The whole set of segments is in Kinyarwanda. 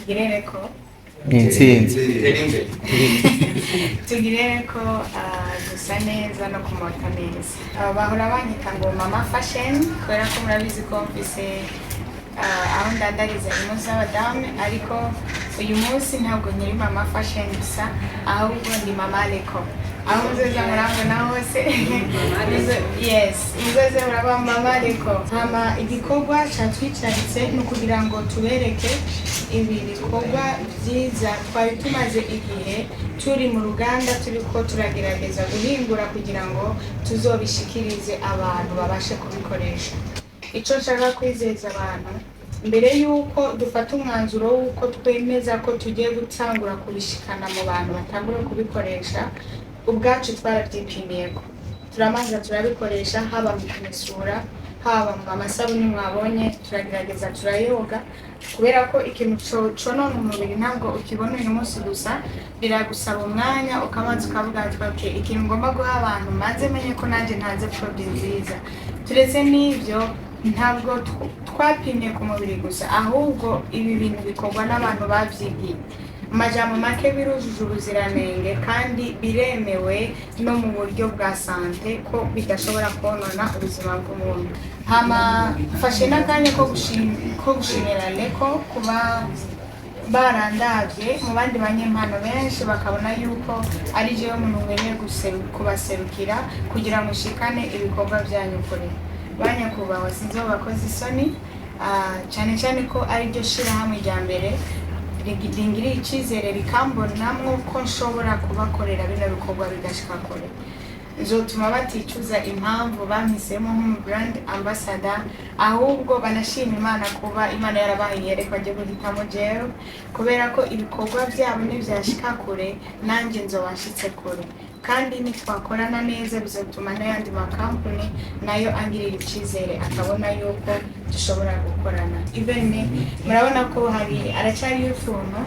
tugireko intsinzi tugireko gusa neza no kumota neza. Bahora banyita ngo mama fashion kubera ko murabizi ko mfise aho ndandariza impuzu z'abadamu, ariko uyu munsi ntabwo nyiri mama fashion gusa ahubwo ndi mama leko. Aho muzoza murambona hose yes muzoze muraba mama leko. Igikorwa catwicaritse ni ukugira ngo tubereke ibi bikorwa byiza twari tumaze igihe turi mu ruganda turiko turagerageza guhingura kugira ngo tuzobishikirize abantu babashe kubikoresha. Ico nshaka kwizeza abantu mbere yuko dufata umwanzuro wuko twemeza ko tugiye gutangura kubishikana mu bantu batangura kubikoresha, ubwacu twarabyipimiyeko, turamanza turabikoresha, haba mu kumesura, haba mu amasabuni mwabonye turagerageza turayoga, kubera ko ikintu conona umubiri ntabwo ukibona uyu munsi gusa, biragusaba umwanya ukabanza ukavuga ati ikintu ngomba guha abantu maze menye ko nanjye ntaze produit nziza. Turetse n'ivyo ntabwo twapimye ku mubiri gusa, ahubwo ibi bintu bikorwa n'abantu bavyigiye. Amajambo make birujuje ubuziranenge kandi biremewe no mu buryo bwa sante ko bidashobora konona ubuzima bw'umuntu. Fashe n'akanya ko gushimira Leko kuba barandavye mu bandi banyempano benshi bakabona yuko ari jewe umuntu nkeneye kubaserukira kugira ngo ushikane ibikorwa vyanyu kure. Banyakubahwa sinzobakoze isoni, cyane cyane ko ari ryo shirahamwe rya mbere rigirira icizere rikambonamwo ko nshobora kubakorera bino bikorwa bigashika kure. Nzotuma baticuza impamvu bampisemo nk'umu brand ambassador, ahubwo banashima Imana kuba Imana yarabaye yerekwa ryo guhitamo jewe, kubera ko ibikorwa byabo nivyashika kure nanjye nzobashitse kure, kandi nitwakorana neza bizotuma n'ayandi makampuni nayo angirira icizere akabona yuko dushobora gukorana. Even murabona ko aracyari utuntu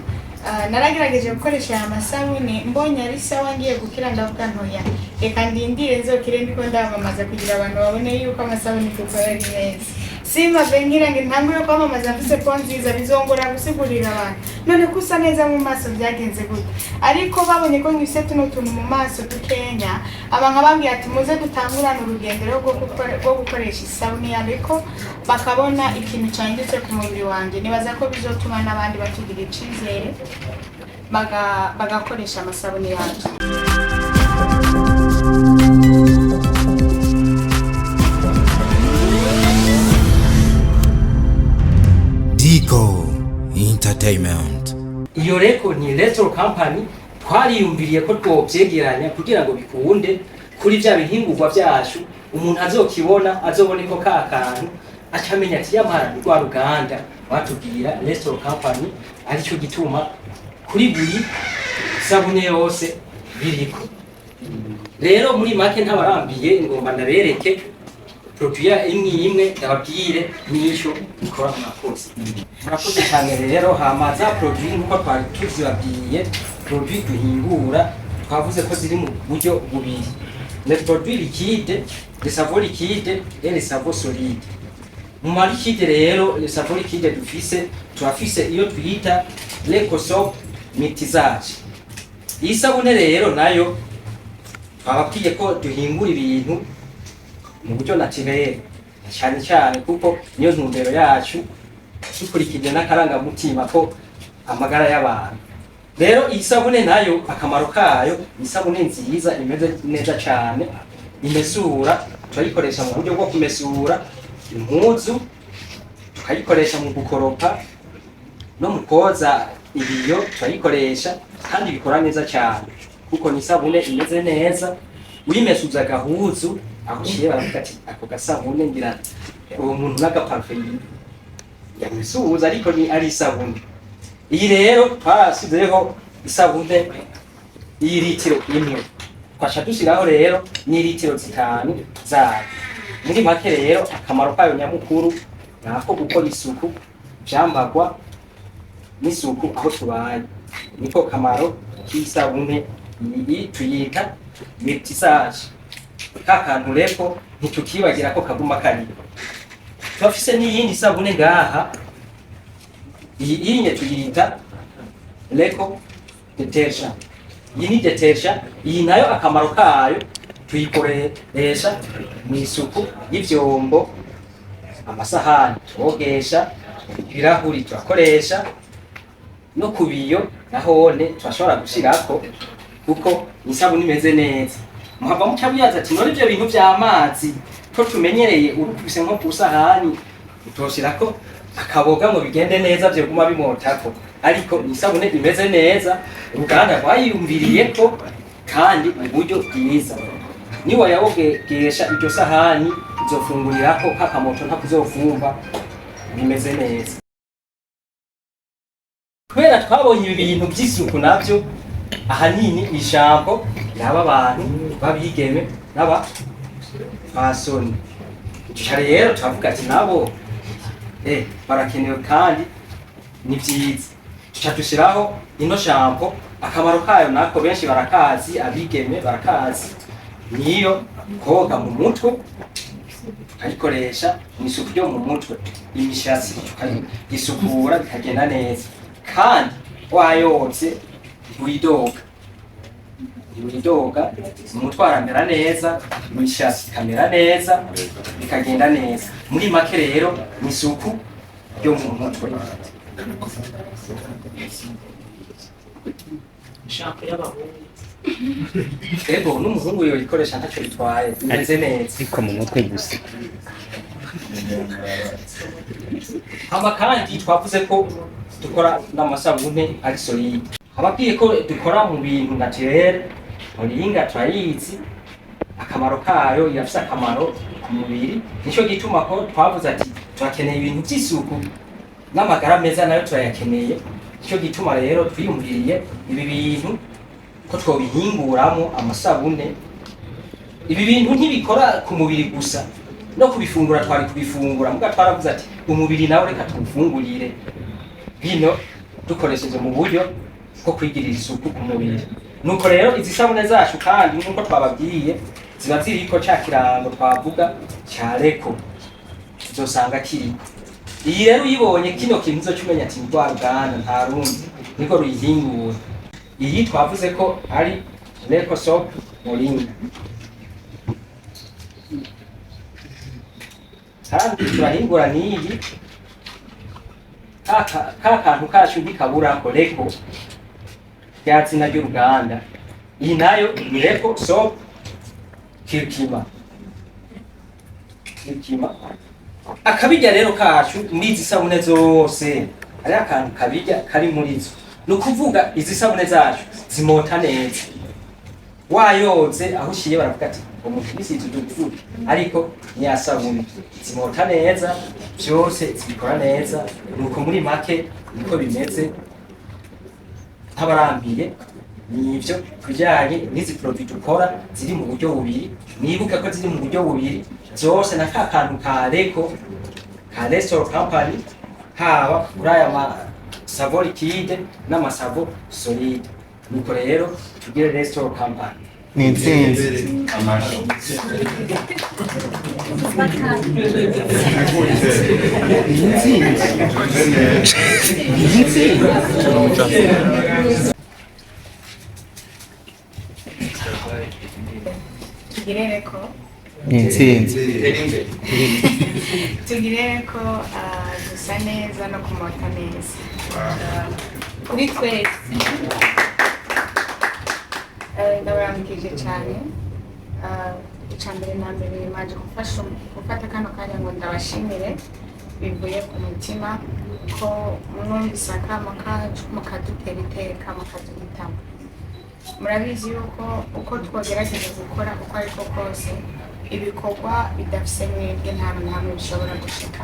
naragerageje gukoresha aya masabuni, mbonye ari sawa ngiye gukira ndavuga ntoya reka ndindire nzokire ndiko ndamamaza kugira abantu babone yuko amasabuni kuko ari meza. Simave ngira ngo ntangure kwamamaza mfise ko nziza bizongora gusigurira abantu none kusa neza mu maso byagenze gute, ariko babonye ko ngise tuno tuntu mu maso dukenya, abanga bambwiye ati muze dutangurana urugendo rwo gukoresha isabuni ya Leko, bakabona ikintu cyanditse ku mubiri wanje. Nibaza ko bizotuma n'abandi batugira icizere bagakoresha amasabuni yacu. Dico Entertainment. Iyo Leko ni Retro Company twariyumviriye ko twobyegeranya kugira ngo bikunde kuri bya bihingurwa byacu, umuntu azokibona azobone ko kakantu acamenya ati yamara rwa ruganda batubwira Retro Company, aricyo gituma kuri buri sabune yose biriko. Rero muri make ntabarambiye ngomba ndabereke produit imwe ndababwire n'icyo ikora murakoze. Murakoze cyane rero hamaza produit nkuko twari tuzibabwiye, produit duhingura twavuze ko ziri mu buryo bubiri: le produit liquide, le savon liquide et le savon solide. Mu liquide rero le savon liquide turafise iyo twita Leko Soap Multisage. Iyi sabune rero nayo twababwiye ko duhingura ibintu mu buryo naturel cyane cyane kuko niyo ntumbero yacu, dukurikije n'akarangamutima ko amagara y'abantu. Rero iyi sabune nayo akamaro kayo, isabune nziza imeze neza cyane, imesura, turayikoresha mu buryo bwo kumesura impuzu, tukayikoresha mu gukoropa no mu koza ibiyo turayikoresha, kandi bikora neza cyane kuko ni isabune imeze neza. Uyimesuza agahuzu aho uciye baravuga ati ako gasabune ngira uwo muntu n'agaparufe yamusuhuza, ariko ni ari isabune. Iyi rero twasizeho isabune y'ilitiro imwe, twasha dushyiraho rero n'ilitiro 5 zayo. Muri make rero akamaro kayo nyamukuru nako gukora isuku, byambagwa n'isuku aho tubaye, niko kamaro k'isabune iyi tuyita Multisage. Kakantu Leko ntitukibagira ko kaguma kari. Turafise n'iyindi sabune ngaha, iyi nye tuyita Leko detergent. Iyi ni detergent, iyi nayo akamaro kayo tuyikoresha mu isuku y'ivyombo, amasahani twogesha, ibirahuri turakoresha, no kubiyo nahone turashobora gushirako kuko isabuni imeze neza. Muhava mucabiyaza ati none ivyo bintu vy'amazi ko tumenyereye urukubise nko kusahani utoshirako akaboga ngo bigende neza vyo guma bimotako, ariko isabune imeze neza uruganda rwayiyumviriye ko kandi mu buryo bwiza. Niwa yawogesha iryo sahani uzofungurirako kakamoto ntakuzofumba bimeze neza. Kubera twabonye ibintu by'isuku navyo ahanini ijambo yaba abantu babigeme naba fasoni. Rero twavuga ati nabo barakenewe kandi ni vyiza. Tuca dushiraho ino jambo, akamaro kayo nako benshi barakazi, abigeme barakazi, niyo koga mu mutwe tukayikoresha mu isuku ryo mu mutwe, imishatsi tukayisukura bikagenda neza, kandi wayotse ntiwidoga, umutwe aramera neza, imishatsi ikamera neza, bikagenda neza. Muri make rero ni isuku ryo mu mutwe. Shampoo y'abahungu. Ego n'umuhungu yoyikoresha ntacyo bitwaye, bimeze neza. Ariko mu mutwe gusa. Hama kandi twavuze ko dukora n'amasabune ari solide. Ababwiye ko dukora mu bintu naturel, muringa turayizi, akamaro kayo irafise akamaro ku mubiri. Nico gituma ko twavuze ati turakeneye ibintu by'isuku n'amagara meza nayo turayakeneye. Nico gituma rero twiyumviriye ibi bintu ko twobihinguramo amasabune. Ibi bintu ntibikora ku mubiri gusa, no kubifungura twari kubifungura, muga twaravuze ati umubiri nawe reka tufungurire bino dukoresheje mu buryo bwo kwigirira isuku ku mubiri. Nuko rero izi sabune zacu kandi nkuko twababwiye ziba ziriko ca kirango twavuga ca Leko, uzosanga kiriko. Iyi rero uyibonye kino kintu uzocumenya ati rwa ruganda nta rundi niko ruyihingura. Iyi twavuze ko ari Leko soap Moringa. Kandi turahingura n'iyi kantu kacu ntikaburako Leko ryazina ry'uruganda. Iyi nayo ni Leko soap Kirkima. Akabirya rero kacu muri izi sabune zose ari akantu kabirya kari muri zo. Nukuvuga izi sabune zacu zimota neza. Wayoze aho ushiye baravuga ati umuntu bisize udufuke, ariko niya sabune zimota neza, byose zikora neza. Nuko muri make niko bimeze. Ntabarambiye nivyo kujyanye n'izi produit dukora ziri mu buryo bubiri. Nibuka ko ziri mu buryo bubiri zose na kantu ka Leko ka Restore Company, haba kuri aya savo liquide n'amasavo solide. Nuko rero tugire Restore Company. Ni intsinzi. Tugire Leko. Ni intsinzi. Tugire Leko gusa neza no kumota neza. Kuri twese. Ndabaramukije cyane. Icambere na mbere maje gufata kano kanya ngo ndabashimire bivuye ku mutima ko mwumvise akamo kacu mukadutera iteka mukaduhitamo. Murabizi yuko uko twogerageza gukora uko ariko kose ibikorwa bidafise mwebwe nta hamwe bishobora gushika.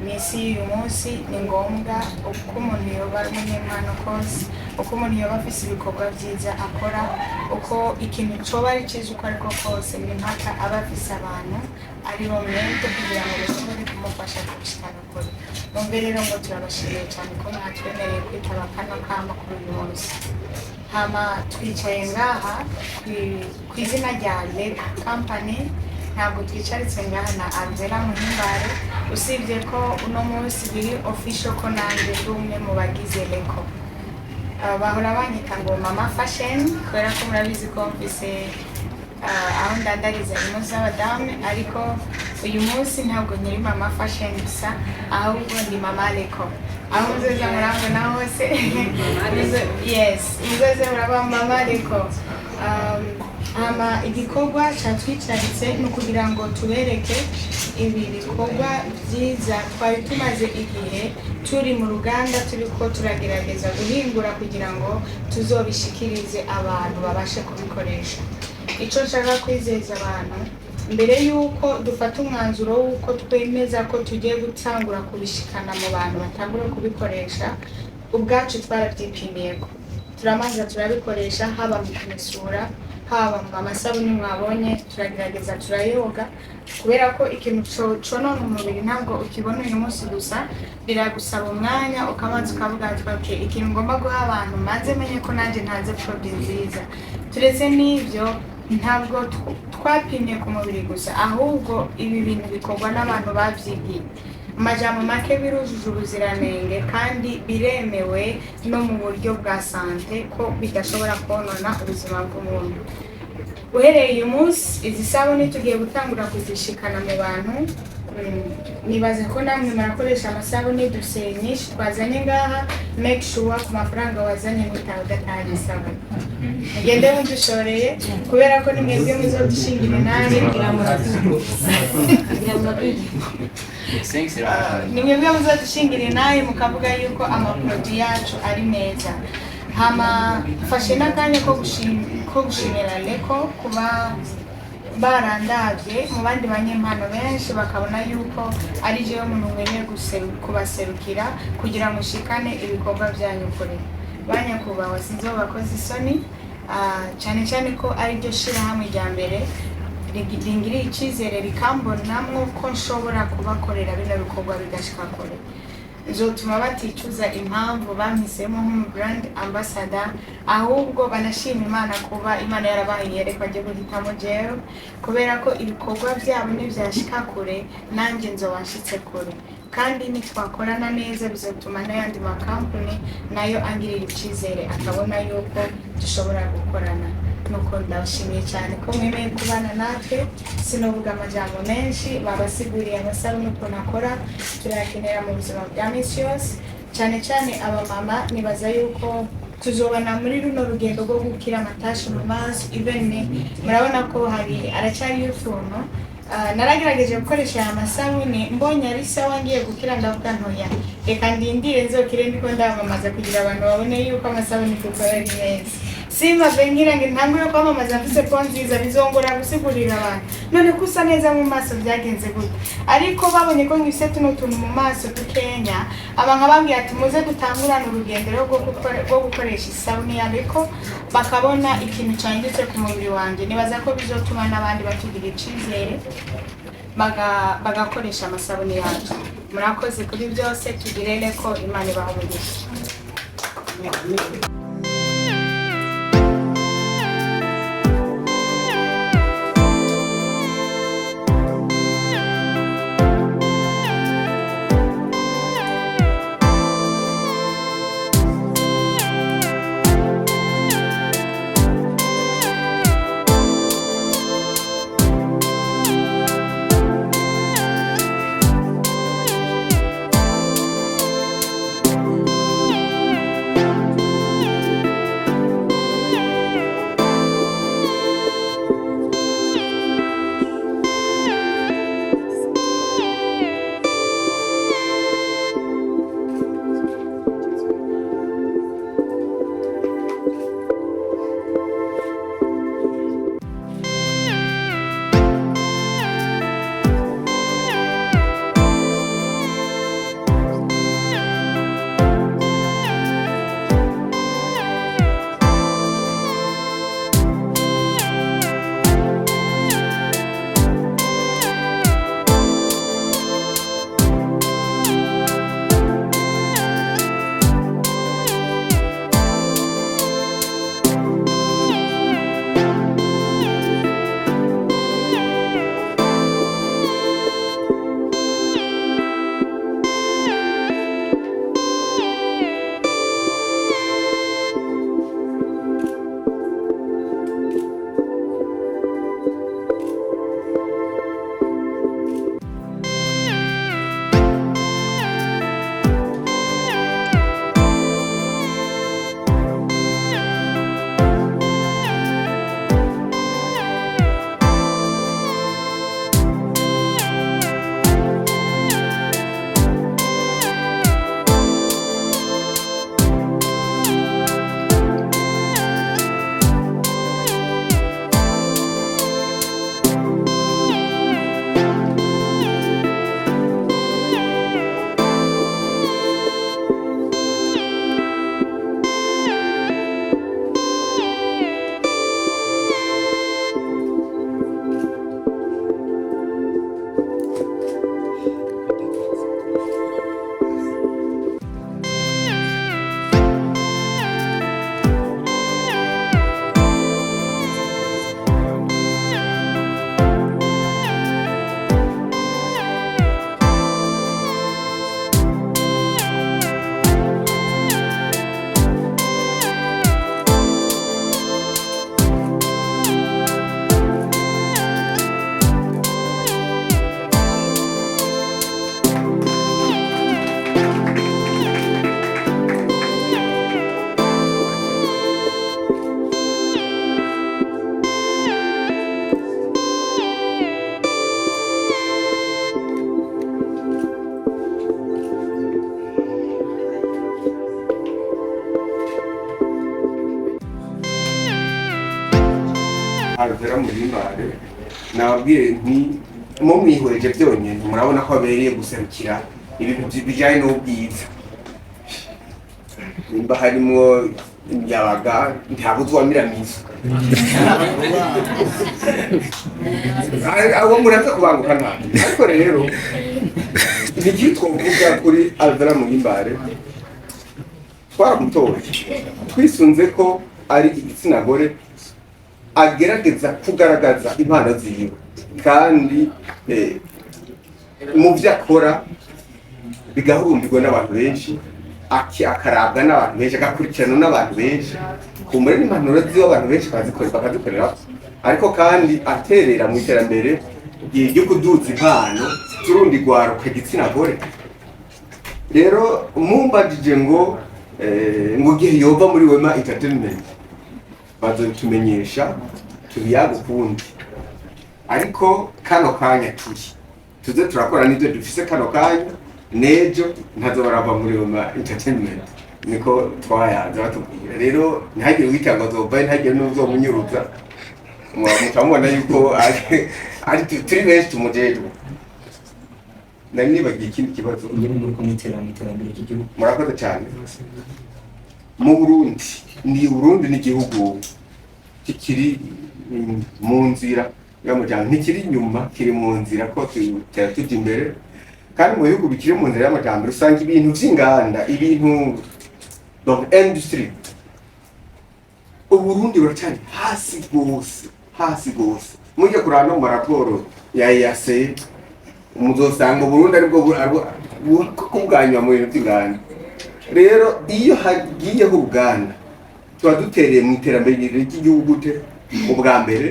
Misi y'uyu munsi ni ngombwa uko umuntu yoba ari umunyempano kose, uko umuntu yoba afise ibikorwa byiza akora, uko ikintu coba ari cyiza uko ariko kose ni mpaka aba afise abantu ari bo mwebwe kugira ngo bashobore kumufasha kubishikana kure. Numve rero ngo turabashimiye cyane ko mwatwemereye kwitaba kano kama kuri uyu munsi. Hama twicaye ngaha ku izina rya Leko Company, ntabwo twicaritse ngaha na Alvera Muhimbare, usibye ko uno munsi biri official ko nanjye ndi umwe mu bagize Leko. bahora banyita ngo mama fashion kubera ko murabizi ko mfise aho ndandariza impuzu z'abadamu, ariko uyu munsi ntabwo nkiri mama fashion gusa, ahubwo ndi mama leko. Aho muzoza murambona hose yes, muzoze muraba mama leko. Igikorwa catwicaritse ni ukugira ngo tubereke ibi bikorwa byiza twari tumaze igihe turi mu ruganda turiko turagerageza guhingura kugira ngo tuzobishikirize abantu babashe kubikoresha. Ico nshaka kwizeza abantu mbere yuko dufata umwanzuro w'uko twemeza ko tugiye gutangura kubishikana mu bantu batangura kubikoresha, ubwacu twarabyipimiyeko, turamaze turabikoresha, haba mu kumesura, haba mu amasabuni mwabonye turagerageza turayoga, kubera ko ikintu conona umubiri ntabwo ukibona uyu munsi gusa, biragusaba umwanya ukabanza ukavuga ati ikintu ngomba guha abantu maze menye ko nanjye ntaze produit nziza. Turetse n'ibyo ntabwo twapimye ku mubiri gusa, ahubwo ibi bintu bikorwa n'abantu babyigiye. Amajambo make birujuje ubuziranenge kandi biremewe no mu buryo bwa sante ko bidashobora konona ubuzima bw'umuntu. Uhereye uyu munsi izi sabuni tugiye gutangura kuzishikana mu bantu. Nibaze ko namwe murakoresha amasabuni dufise nyinshi twazanye ngaha, make sure ku mafaranga wazanye mutawe udatanga isabuni. Mugende mudushoreye kubera ko ni mwebwe muzodushingira inani ni mwebwe muzodushingira inani mukavuga yuko amaproduit yacu ari meza. Hama fashe n'akanya ko gushimira leko kuba barandavye mu bandi banyempano benshi bakabona yuko ari jewe umuntu wemeye kubaserukira kugira ngo ushikane ibikorwa byanyu kure. Banyakubahwa sinzobakoze isoni, cyane cyane ko ari ryo shirahamwe rya mbere rigiriye icizere rikambonamwo ko nshobora kubakorera bino bikorwa bigashika kure. Nzotuma baticuza impamvu bampisemo nk'umubrand ambassador, ahubwo banashima Imana kuba Imana yarabaye yerekwa ryo guhitamo jewe, kubera ko ibikorwa byabo nivyashika kure nanjye nzobashitse kure, kandi nitwakorana neza bizotuma n'ayandi makampani nayo angirira icizere akabona yuko dushobora gukorana. Nuko ndabashimiye cyane ko mwemeye kubana natwe, sinovuga amajambo menshi, babasiguriye amasabuni ukuntu akora, turayakenera mu buzima bwa misi yose, cyane cyane abamama. Nibaza yuko tuzobana muri runo rugendo rwo gukira amatashi mu maso, even murabona ko aracyariyo utuntu. Naragerageje gukoresha aya masabuni, mbonye ari sawa ngiye gukira ndavuga ntoya reka ndindire nzokire ndiko ndamamaza kugira abantu babone yuko amasabuni dukora ari meza. Simave ngira ngo intambwe yo kwamamaza mfise po nziza bizongora gusigurira abantu none kusa neza mu maso byagenze gute, ariko babonye ko ngifise tuno tuntu mu maso tukenya, abantu bambwiye ati muze dutangurana urugendo rwo gukoresha isabuni ariko bakabona ikintu cyanditse ku mubiri wanjye. Nibaza ko bizotuma n'abandi batugira icizere bagakoresha amasabuni yacu. Murakoze kuri byose, tugirene ko Imana ibaha umugisha. Alvera Muhimbare nababwiye nti mu mwihweje byonyine murabona ko abereye guserukira ibintu bijyanye n'ubwiza nimba harimo yabaga ntabwo twamiramiza abo muraza kubanguka ntabwo ariko rero igihe twavuga kuri Alvera Muhimbare twaramutoye twisunze ko ari igitsina gore agerageza kugaragaza impano ziwe kandi mu byo akora bigahurumbirwa n'abantu benshi akarabwa n'abantu benshi agakurikirana n'abantu benshi kumure n'impanuro ziwe abantu benshi bakazikorera ariko kandi aterera mu iterambere ryo kuduza impano z'urundi rwaruka igitsina gore rero mumbajije ngo gihe yova muri Wema Entertainment bazotumenyesha tubiyagukundi ariko kano kanya tuze turakora n'ibyo dufise kano kanya nejo ntazo barava muri Wema Entertainment niko twayaza batubwira rero ntihagire witanga azova ntihagire n'uzomunyuruza mukamubona yuko ari turi benshi tumujeje nari nibagiye ikindi kibazo muri iterambere ry'igihugu murakoze cyane mu Burundi n'igihugu kikiri mu nzira y'amajyambere ntikiri inyuma kiri mu nzira ko tujya imbere kandi mu bihugu bikiri mu nzira y'amajyambere usanga ibintu by'inganda ibintu industry Uburundi buracyari hasi rwose mujye kurana no mu maraporo ya EAC muzosanga Burundi aribwo kubwanywa mu bintu by'inganda rero iyo hagiyeho uruganda tuba dutereye mu iterambere ry'igihugu te ubwa mbere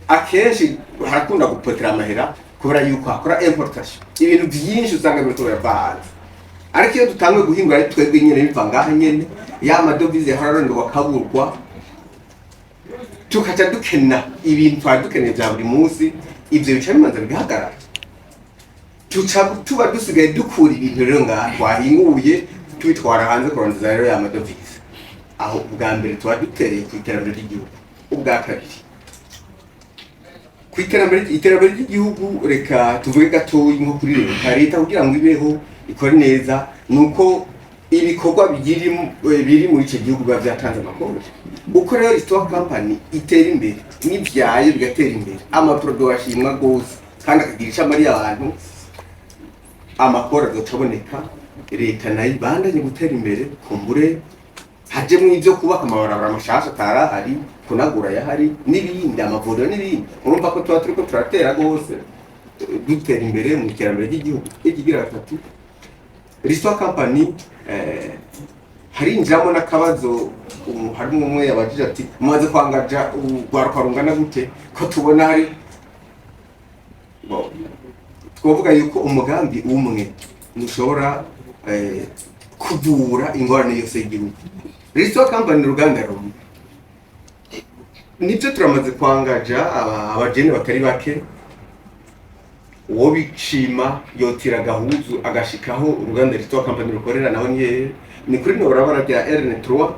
akenshi harakunda gupotera amahera kubera yuko hakora importation ibintu byinshi usanga bitura bahanze ariko iyo dutangwe guhingura ari twebwe nyine biva ngaha nyene ya madovize hararondo bakaburwa tukaca dukena ibintu twadukeneye bya buri munsi ivyo bica bimanza bihagarara tuba dusigaye dukura ibintu rero ngaha twahinguye tubitwara hanze kurondeza rero ya madovize aho ubwa mbere tuba dutereye ku iterambere ry'igihugu ubwa kabiri ku iterambere ry'igihugu reka tuvuge gatoyi nko kuri leta kugira ngo ibeho ikore neza nuko ibikorwa biri muri icyo gihugu biba byatanze amakuru uko rero Restaurant Company itera imbere n'ibyaye bigatera imbere amaproduit ashimwa gose kandi akagirisha muri abantu amakuru azocaboneka leta nayo ibandanye gutera imbere kumbure hajemwe ivyo kubaka amabarabara amashasha atarahari kunagura yahari n'ibindi amavuriro n'ibindi urumva ko tuba turiko turatera gose dutera imbere mu iterambere ry'igihugu ikigira gatatu Restaurant Company harinjiramo n'akabazo harimo umwe yabajije ati mumaze kwangaja urwaruka rungana gute ko tubona hari twavuga yuko umugambi umwe ntushobora kuvura ingorane yose y'igihugu Restaurant Company uruganda rumwe nibyo turamaze kwangaja abajene batari bake uwo bishima yotira gahuzu agashikaho uruganda Restaurant Company rukorera naho ni kuri no barabara rya RN3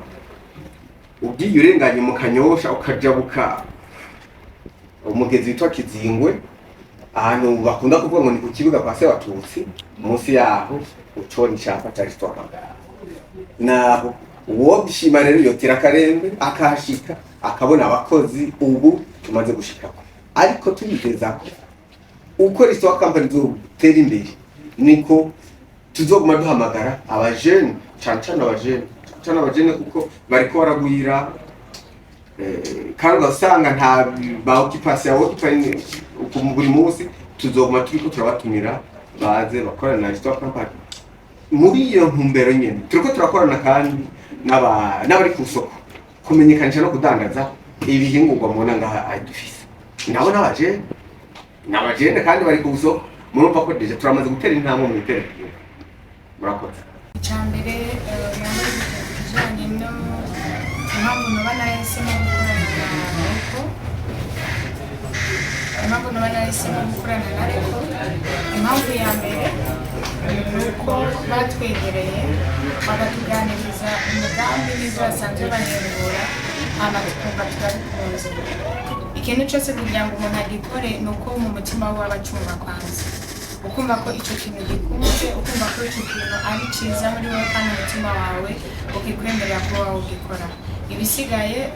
ugiye urenganye mu Kanyosha ukajabuka umugezi witwa Kizingwe ahantu bakunda kuvuga ngo ni ku kibuga kwa se Watutsi munsi yaho ucona icyapa cya Restaurant Company naho uwo bishima rero yotira karembe akahashika akabona abakozi ubu tumaze gushikako ariko tubigeza ko uko Restaurant Company zotera imbere niko tuzoguma duhamagara abajene cyane abajene kuko bariko baragwira kandi ugasanga nta ba occupation buri munsi tuzoguma turiko turabatumira baze bakorana na Restaurant Company muri iyo ntumbero nyene turiko turakorana kandi n'abari ku soko kumenyekanisha no kudandaza ibihingurwa mu ngaha dufise nabo n'abajene kandi bari ku soko murumva ko deje turamaze gutera intambwe mu iterambere murakoze icyambere yambaye no impamvu nabana yahisemo gukorana na Reko impamvu ya mbere nuko batwegereye bagatuganiriza umugambi n'ibyo basanzwe bahembura hama tukumva turabikunze. Ikintu cyose kugira ngo umuntu agikore ni uko mu mutima we aba acumba kwanza, ukumva ko icyo kintu gikunze, ukumva ko icyo kintu ari cyiza muri wowe kandi umutima wawe ukikwemerera kuba wawugikora. Ibisigaye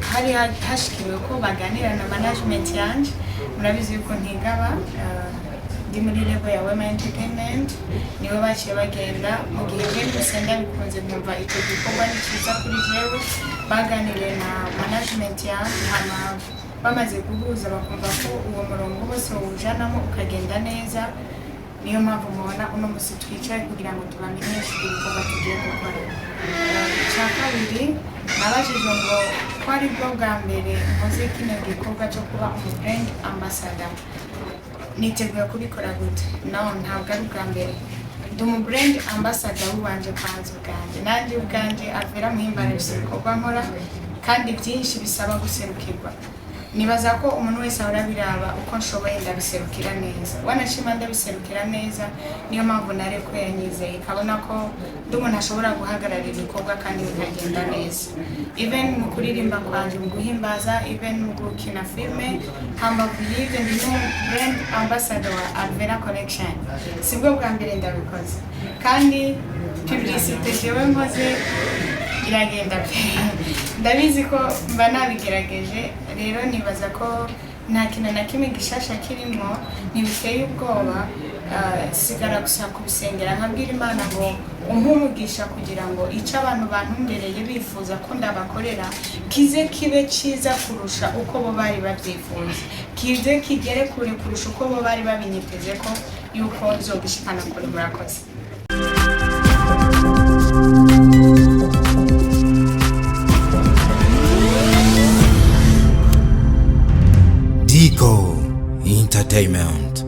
hari hashikiwe ko baganira na management yanjye, murabizi yuko ntigaba ndi muri level ya Wema Entertainment, niwe baciye bagenda mu gihe rero gusa ndabikunze nkumva icyo gikorwa ni cyiza kuri jewe, baganiriye na management yanjye hama bamaze guhuza bakumva ko uwo murongo wose wawujanamo ukagenda neza. Niyo mpamvu mubona uno musi twicaye kugira ngo tubamenyeshe ibikorwa tugiye gukora. Icya kabiri nabajije ngo ko ari bwo bwa mbere nkoze kino gikorwa cyo kuba brand ambassador, niteguye kubikora gute? No, ntabwo ari ubwa mbere. Ndi brand ambassador wubanje kwanza ubwanjye, nanjye ubwanjye Alvera Muhimbare ibikorwa nkora kandi byinshi bisaba guserukirwa. Nibaza ko umuntu wese arabiraba uko nshoboye ndabiserukira neza, wanashima ndabiserukira neza. Niyo mpamvu nareko yanyizeye ikabona ko ndi umuntu ashobora guhagararira ibikorwa kandi bikagenda neza, even mu kuririmba kwanje, mu guhimbaza, even mu gukina filme. Hambavu y'ibyo ndi brand ambassador wa Alvera Collection, sibwo bwa mbere ndabikoze kandi publicité jewe nkoze iragenda pe, ndabizi ko mba nabigerageje. Rero nibaza ko nta kintu na kimwe gishasha kirimo, ntibiteye ubwoba. Sigara gusa kubisengera nkabwira Imana ngo umugisha kugira ngo icyo abantu bantumbereye bifuza ko ndabakorera kize kibe cyiza kurusha uko bo bari babyifuza, kize kigere kure kurusha uko bo bari babinyiteze ko yuko nzogishikana kuri. Murakoze. Deco Entertainment.